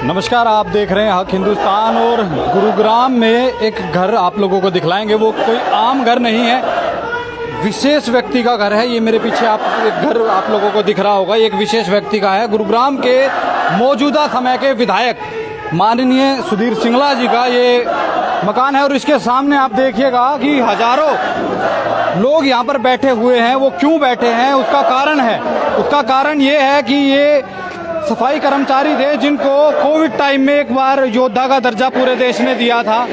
नमस्कार, आप देख रहे हैं हक हिंदुस्तान। और गुरुग्राम में एक घर आप लोगों को दिखलाएंगे। वो कोई आम घर नहीं है, विशेष व्यक्ति का घर है। ये मेरे पीछे एक घर आप लोगों को दिख रहा होगा, एक विशेष व्यक्ति का है। गुरुग्राम के मौजूदा समय के विधायक माननीय सुधीर सिंगला जी का ये मकान है। और इसके सामने आप देखिएगा कि हजारों लोग यहाँ पर बैठे हुए हैं। वो क्यों बैठे हैं उसका कारण है। उसका कारण ये है कि ये सफाई कर्मचारी थे जिनको कोविड टाइम में एक बार योद्धा का दर्जा पूरे देश ने दिया था।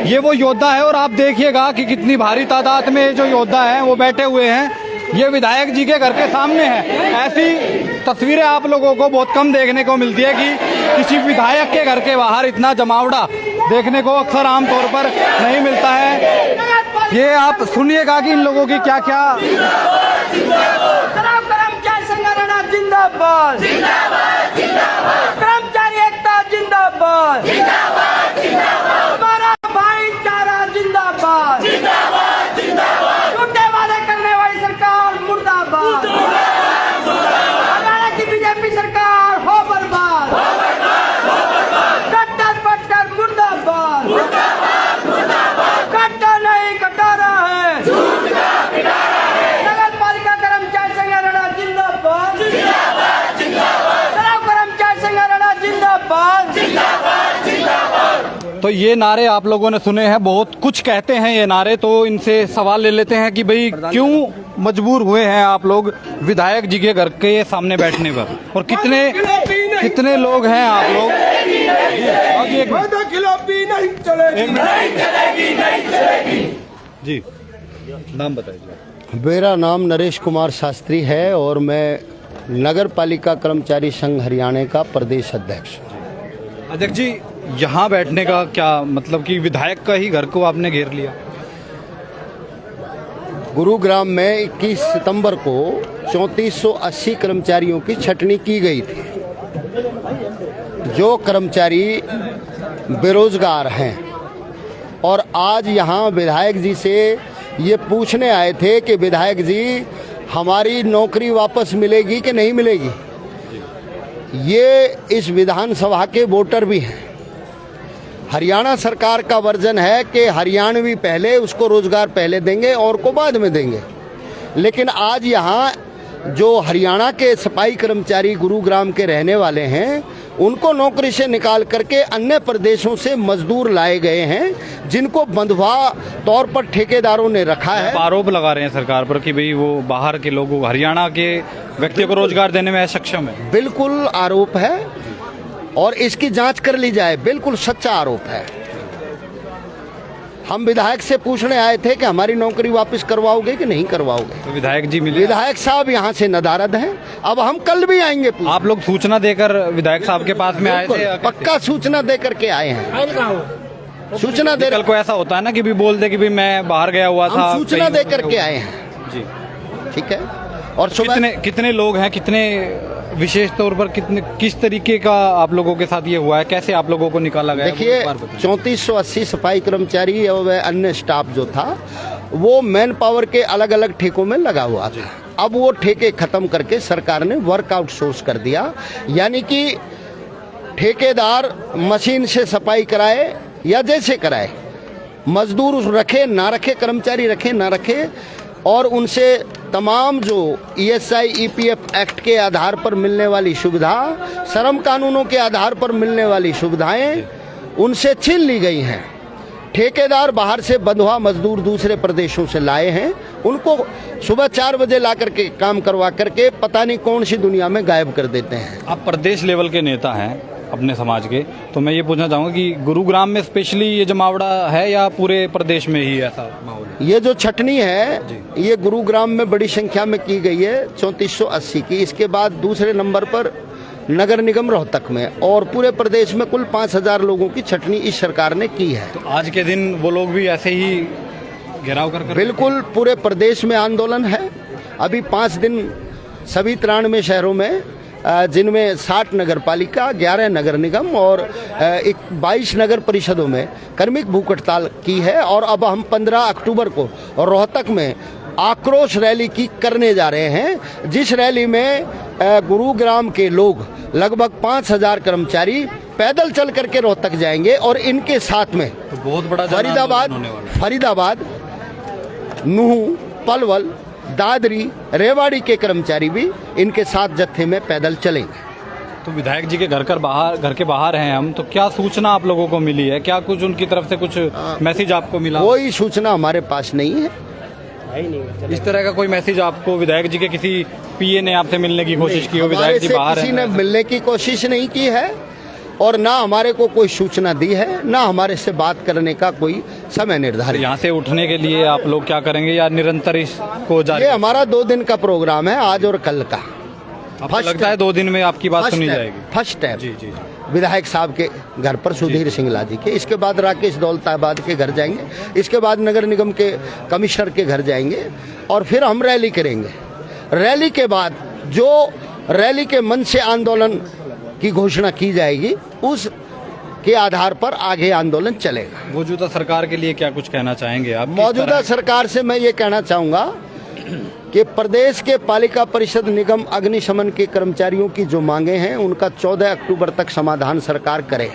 ये वो योद्धा है और आप देखिएगा कि कितनी भारी तादाद में जो योद्धा हैं वो बैठे हुए हैं। ये विधायक जी के घर के सामने है। ऐसी तस्वीरें आप लोगों को बहुत कम देखने को मिलती है कि किसी विधायक के घर के बाहर इतना जमावड़ा देखने को अक्सर आमतौर पर नहीं मिलता है। ये आप सुनिएगा कि इन लोगों की क्या क्या जिंदाबाद कर्मचारी एकता जिंदाबाद हमारा भाईचारा जिंदाबाद झूठे वादे करने वाली सरकार मुर्दाबाद। हरियाणा की बीजेपी सरकार हो बर्बाद। कट्टर पट्टर मुर्दाबाद। कट्टा नहीं कटारा है। नगर पालिका कर्मचारी संघ हरियाणा जिंदाबाद। तो ये नारे आप लोगों ने सुने हैं, बहुत कुछ कहते हैं ये नारे। तो इनसे सवाल ले लेते हैं कि भाई क्यों मजबूर हुए हैं आप लोग विधायक जी के घर के सामने बैठने पर, और कितने लोग हैं आप लोग। जी, नाम बताइए। मेरा नाम नरेश कुमार शास्त्री है और मैं नगर पालिका कर्मचारी संघ हरियाणा का प्रदेश अध्यक्ष। अध्यक्ष जी, यहाँ बैठने का क्या मतलब कि विधायक का ही घर को आपने घेर लिया? गुरुग्राम में 21 सितंबर को 3480 कर्मचारियों की छटनी की गई थी। जो कर्मचारी बेरोजगार हैं और आज यहाँ विधायक जी से ये पूछने आए थे कि विधायक जी हमारी नौकरी वापस मिलेगी कि नहीं मिलेगी। ये इस विधानसभा के वोटर भी हैं। हरियाणा सरकार का वर्जन है कि हरियाणवी पहले, उसको रोजगार पहले देंगे और को बाद में देंगे। लेकिन आज यहाँ जो हरियाणा के सफाई कर्मचारी गुरुग्राम के रहने वाले हैं, उनको नौकरी से निकाल करके अन्य प्रदेशों से मजदूर लाए गए हैं, जिनको बंधुआ तौर पर ठेकेदारों ने रखा है। आरोप लगा रहे हैं सरकार पर कि भाई वो बाहर के लोगों, हरियाणा के व्यक्तियों को रोजगार देने में असक्षम है। बिल्कुल आरोप है और इसकी जांच कर ली जाए। बिल्कुल सच्चा आरोप है। हम विधायक से पूछने आए थे कि हमारी नौकरी वापस करवाओगे कि नहीं करवाओगे। तो विधायक जी मिले? विधायक साहब यहाँ से नदारद हैं। अब हम कल भी आएंगे। आप लोग सूचना देकर विधायक साहब के पास में आए थे? पक्का सूचना देकर के आए हैं। सूचना दे, कल को ऐसा होता है ना कि भी बोल दे कि भी मैं बाहर गया हुआ था। हम सूचना दे करके आए हैं जी, ठीक है। और कितने लोग हैं, कितने विशेष तौर पर किस तरीके का आप लोगों के साथ ये हुआ है, कैसे आप लोगों को निकाला गया? देखिए, 3480 सफाई कर्मचारी और अन्य स्टाफ जो था वो मैन पावर के अलग अलग ठेकों में लगा हुआ था। अब वो ठेके खत्म करके सरकार ने वर्क आउटसोर्स कर दिया, यानी कि ठेकेदार मशीन से सफाई कराए या जैसे कराए, मजदूर रखे ना रखे, कर्मचारी रखे ना रखे, और उनसे तमाम जो ESI EPF एक्ट के आधार पर मिलने वाली सुविधा, श्रम कानूनों के आधार पर मिलने वाली सुविधाएं उनसे छीन ली गई हैं। ठेकेदार बाहर से बंधुआ मजदूर दूसरे प्रदेशों से लाए हैं, उनको सुबह 4 बजे ला करके काम करवा करके पता नहीं कौन सी दुनिया में गायब कर देते हैं। आप प्रदेश लेवल के नेता हैं अपने समाज के, तो मैं ये पूछना चाहूँगा कि गुरुग्राम में स्पेशली ये जमावड़ा है या पूरे प्रदेश में ही ऐसा माहौल है? ये जो छटनी है ये गुरुग्राम में बड़ी संख्या में की गई है, 3480 की। इसके बाद दूसरे नंबर पर नगर निगम रोहतक में, और पूरे प्रदेश में कुल 5000 लोगों की छटनी इस सरकार ने की है। तो आज के दिन वो लोग भी ऐसे ही घेराव कर बिल्कुल पूरे प्रदेश में आंदोलन है। अभी 5 दिन सभी 93 शहरों में, जिनमें 60 नगर पालिका, 11 नगर निगम और 22 नगर परिषदों में कर्मिक भूख हड़ताल की है। और अब हम 15 अक्टूबर को रोहतक में आक्रोश रैली की करने जा रहे हैं, जिस रैली में गुरुग्राम के लोग लगभग 5000 कर्मचारी पैदल चल करके रोहतक जाएंगे और इनके साथ में तो बहुत बड़ा जन फरीदाबाद आंदोलन होने वाला है। फरीदाबाद, नूह, पलवल, दादरी, रेवाड़ी के कर्मचारी भी इनके साथ जत्थे में पैदल चलेंगे। तो विधायक जी के घर के बाहर हैं हम, तो क्या सूचना आप लोगों को मिली है? क्या कुछ उनकी तरफ से कुछ मैसेज आपको मिला? कोई सूचना हमारे पास नहीं है। इस तरह का कोई मैसेज आपको विधायक जी के किसी पीए ने आपसे मिलने की कोशिश की हो? हमारे विधायक जी से बाहर किसी ने हैं, मिलने की कोशिश नहीं की है और ना हमारे को कोई सूचना दी है, ना हमारे से बात करने का कोई समय निर्धारित। यहाँ से उठने के लिए आप लोग क्या करेंगे या निरंतर इसको जारी? ये हमारा 2 दिन का प्रोग्राम है, आज और कल का। आपको लगता है 2 दिन में आपकी बात सुनी जाएगी? फर्स्ट स्टेप जी जी जी। विधायक साहब के घर पर सुधीर सिंगला जी के, इसके बाद राकेश दौलताबाद के घर जाएंगे, इसके बाद नगर निगम के कमिश्नर के घर जाएंगे और फिर हम रैली करेंगे। रैली के बाद जो रैली के मंच से आंदोलन की घोषणा की जाएगी उस के आधार पर आगे आंदोलन चलेगा। मौजूदा सरकार के लिए क्या कुछ कहना चाहेंगे आप? मौजूदा सरकार से मैं ये कहना चाहूँगा कि प्रदेश के पालिका परिषद, निगम, अग्निशमन के कर्मचारियों की जो मांगे हैं उनका 14 अक्टूबर तक समाधान सरकार करे,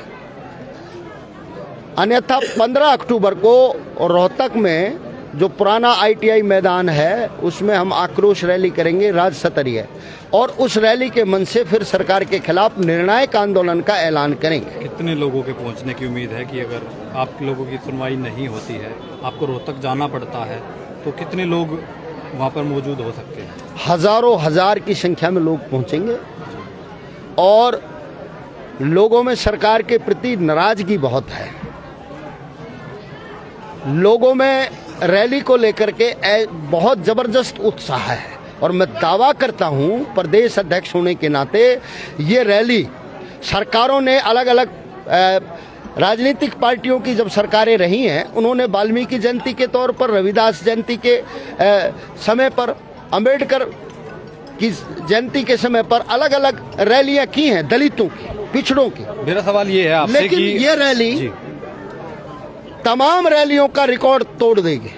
अन्यथा 15 अक्टूबर को रोहतक में जो पुराना ITI मैदान है उसमें हम आक्रोश रैली करेंगे राज्य स्तरीय, और उस रैली के मन से फिर सरकार के खिलाफ निर्णायक आंदोलन का ऐलान करेंगे। कितने लोगों के पहुंचने की उम्मीद है कि अगर आप लोगों की सुनवाई नहीं होती है, आपको रोहतक जाना पड़ता है, तो कितने लोग वहाँ पर मौजूद हो सकते हैं? हजारों हजार की संख्या में लोग पहुंचेंगे और लोगों में सरकार के प्रति नाराजगी बहुत है। लोगों में रैली को लेकर के बहुत जबरदस्त उत्साह है और मैं दावा करता हूं प्रदेश अध्यक्ष होने के नाते ये रैली सरकारों ने अलग अलग राजनीतिक पार्टियों की जब सरकारें रही हैं उन्होंने वाल्मीकि जयंती के तौर पर, रविदास जयंती के समय पर, अंबेडकर की जयंती के समय पर अलग अलग रैलियां की हैं दलितों की, पिछड़ों की। मेरा सवाल ये है आपसे लेकिन कि ये रैली तमाम रैलियों का रिकॉर्ड तोड़ देगी।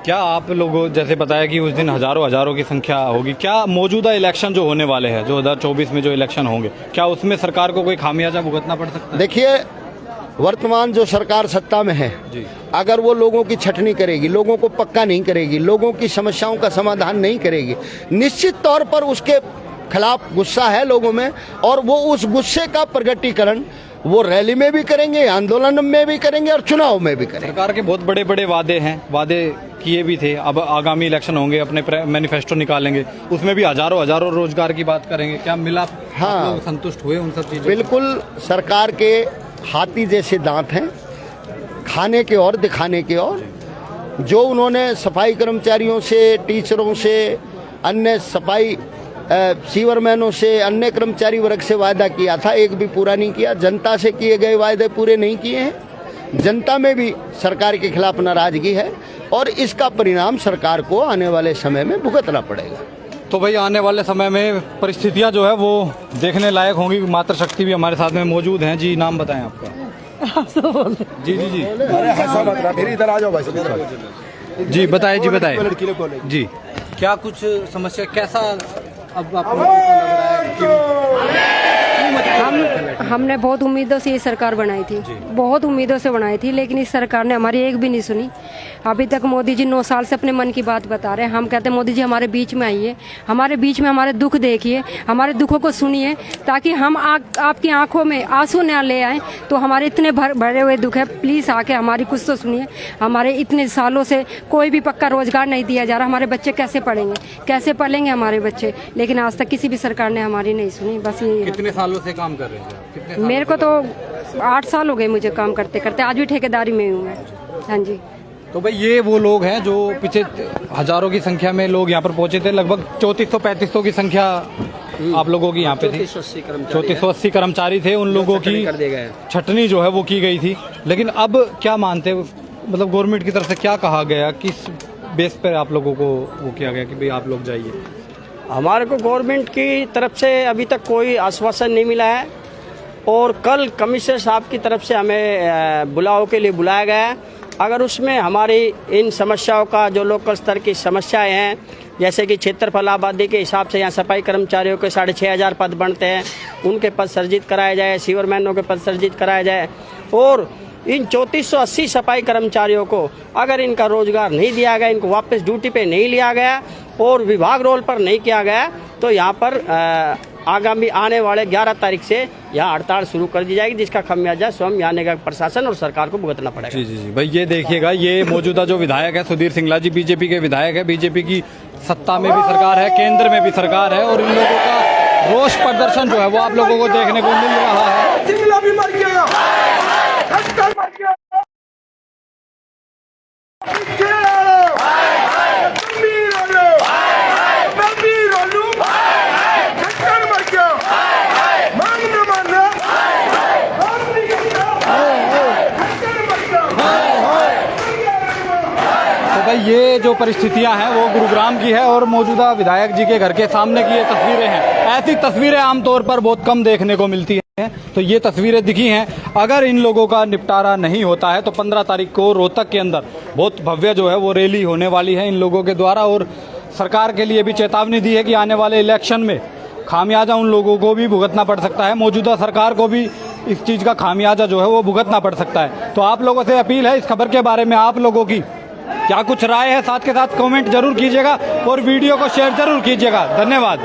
क्या आप लोगों जैसे बताया कि उस दिन हजारों की संख्या होगी, क्या मौजूदा इलेक्शन जो होने वाले हैं, 2024 में जो इलेक्शन होंगे, क्या उसमें सरकार को कोई खामियाजा भुगतना पड़ सकता है? देखिए, वर्तमान जो सरकार सत्ता में है जी, अगर वो लोगों की छटनी करेगी, लोगों को पक्का नहीं करेगी, लोगों की समस्याओं का समाधान नहीं करेगी, निश्चित तौर पर उसके खिलाफ गुस्सा है लोगों में और वो उस गुस्से का प्रगटीकरण वो रैली में भी करेंगे, आंदोलन में भी करेंगे और चुनाव में भी करेंगे। सरकार के बहुत बड़े बड़े वादे हैं, वादे किए भी थे, अब आगामी इलेक्शन होंगे, अपने मैनिफेस्टो निकालेंगे, उसमें भी हजारों रोजगार की बात करेंगे, क्या मिला? हाँ, आप लोग संतुष्ट हुए उन सब चीजों? बिल्कुल, सरकार के हाथी जैसे दांत हैं, खाने के और दिखाने के और। जो उन्होंने सफाई कर्मचारियों से, टीचरों से, अन्य सफाई सीवरमैनों से, अन्य कर्मचारी वर्ग से वायदा किया था, एक भी पूरा नहीं किया। जनता से किए गए वायदे पूरे नहीं किए हैं। जनता में भी सरकार के खिलाफ नाराजगी है और इसका परिणाम सरकार को आने वाले समय में भुगतना पड़ेगा। तो भाई आने वाले समय में परिस्थितियां जो है वो देखने लायक होंगी। मातृशक्ति भी हमारे साथ में मौजूद हैं। जी, नाम बताएं आपका? जी जी जी, अरे हंसा मत रहा, फिर इधर आ जाओ भाई, इधर आ जाओ। जी बताएं, जी बताएं जी। क्या कुछ समस्या, कैसा अब आपको लग रहा है कि हमने बहुत उम्मीदों से ये सरकार बनाई थी, बहुत उम्मीदों से बनाई थी, लेकिन इस सरकार ने हमारी एक भी नहीं सुनी। अभी तक मोदी जी 9 साल से अपने मन की बात बता रहे हैं। हम कहते हैं मोदी जी हमारे बीच में आइए, हमारे बीच में हमारे दुख देखिए, हमारे दुखों को सुनिए, ताकि हम आपकी आंखों में आंसू न ले आए। तो हमारे इतने भरे हुए दुख है, प्लीज़ आके हमारी कुछ तो सुनिए। हमारे इतने सालों से कोई भी पक्का रोजगार नहीं दिया जा रहा, हमारे बच्चे कैसे पढ़ेंगे, कैसे पढ़ेंगे हमारे बच्चे? लेकिन आज तक किसी भी सरकार ने हमारी नहीं सुनी। बस ये कितने सालों से काम कर रहे हैं? कितने साल? मेरे को तो 8 साल हो गए मुझे काम करते करते, आज भी ठेकेदारी में हूँ मैं। हाँ जी। तो भाई ये वो लोग हैं जो पीछे हजारों की संख्या में लोग यहाँ पर पहुंचे थे, लगभग 3400-3500 की संख्या आप लोगों की यहाँ पे थी। 3480 कर्मचारी थे, उन लोगों की छटनी जो है वो की गई थी। लेकिन अब क्या मानते, मतलब गवर्नमेंट की तरफ से क्या कहा गया, किस बेस पर आप लोगों को वो किया गया कि भाई आप लोग जाइए? हमारे को गवर्नमेंट की तरफ से अभी तक कोई आश्वासन नहीं मिला है और कल कमिश्नर साहब की तरफ से हमें बुलाव के लिए बुलाया गया है। अगर उसमें हमारी इन समस्याओं का, जो लोकल स्तर की समस्याएं हैं, जैसे कि क्षेत्रफल आबादी के हिसाब से यहाँ सफाई कर्मचारियों के 6,500 पद बनते हैं, उनके पद सृजित कराए जाए, सीवरमैनों के पद सृजित कराए जाए। और इन 3480 सफाई कर्मचारियों को अगर इनका रोजगार नहीं दिया गया, इनको वापस ड्यूटी पे नहीं लिया गया और विभाग रोल पर नहीं किया गया, तो यहाँ पर आगामी आने वाले 11 तारीख से यहाँ हड़ताल शुरू कर दी जाएगी, जिसका खमियाजा स्वयं यहाँ का प्रशासन और सरकार को भुगतना पड़ेगा। जी जी जी भाई, ये देखिएगा, ये मौजूदा जो विधायक है सुधीर सिंगला जी, बीजेपी के विधायक है। बीजेपी की सत्ता में भी सरकार है, केंद्र में भी सरकार है, और इन लोगों का रोष प्रदर्शन जो है वो आप लोगों को देखने को मिल रहा है। सिंगला भी मर गया, खट्टर मर गया, भाई ये जो परिस्थितियां हैं वो गुरुग्राम की है और मौजूदा विधायक जी के घर के सामने की ये तस्वीरें हैं। ऐसी तस्वीरें आमतौर पर बहुत कम देखने को मिलती हैं, तो ये तस्वीरें दिखी हैं। अगर इन लोगों का निपटारा नहीं होता है तो 15 तारीख को रोहतक के अंदर बहुत भव्य जो है वो रैली होने वाली है इन लोगों के द्वारा, और सरकार के लिए भी चेतावनी दी है कि आने वाले इलेक्शन में खामियाजा उन लोगों को भी भुगतना पड़ सकता है, मौजूदा सरकार को भी इस चीज़ का खामियाजा जो है वो भुगतना पड़ सकता है। तो आप लोगों से अपील है, इस खबर के बारे में आप लोगों की क्या कुछ राय है, साथ के साथ कमेंट जरूर कीजिएगा और वीडियो को शेयर जरूर कीजिएगा। धन्यवाद।